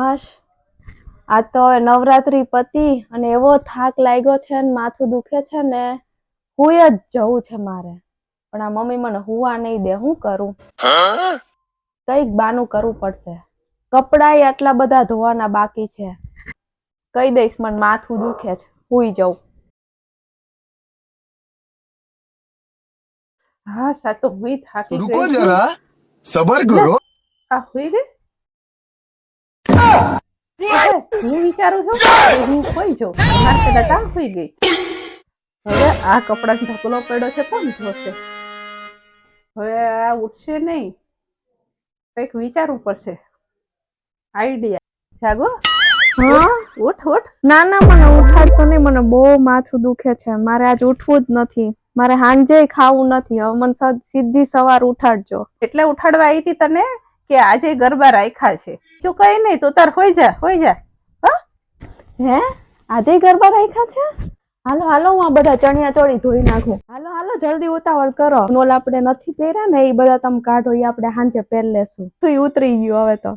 હાશ આ તો નવરાત્રી પતી અને એવો થાક લાગ્યો છે ને માથું દુખે છે ને હુંય જ જવું છે મારે પણ આ મમ્મી મને હુવા નહીં દે હું કરું કઈક બાનું કરવું પડશે કપડાય આટલા બધા ધોવાના બાકી છે કહી દઈશ મને માથું દુખે છે હુઈ જાઉં હા સાતો હુઈ થાકી रुको ગઈ जरा सबर करो આ હુઈ ગઈ હું વિચારું છું હું ખોઈ જાઉં મારે પેલા તા હુઈ ગઈ હવે આ કપડાનો ઢગલો પડ્યો છે કોણ ધોશે હવે આ ઉઠશે નહીં કઈક વિચારવું પડશે આઈડિયા જાગો ઉઠ ઉઠ ના ના મને ઉઠાડશો નહીં મને બહુ માથું દુખે છે મારે આજ ઉઠવું જ નથી મારે હાંજે ખાવું નથી હવે મને સીધી સવાર ઉઠાડજો એટલે ઉઠાડવા આવી હતી તને કે આજે ગરબા રાખ્યા છે જો કઈ નહીં તો તાર હોઈ જા હે આજે ગરબા રાખ્યા છે હાલો હાલો હું આ બધા ચણિયા ચોળી ધોઈ નાખું હાલો હાલો જલ્દી ઉતાવળ કરો નોલ આપણે નથી પહેર્યા ને એ બધા તમે કાઢો એ આપણે હાંજે પહેરી લેશું તો એ ઉતરી ગયું હવે તો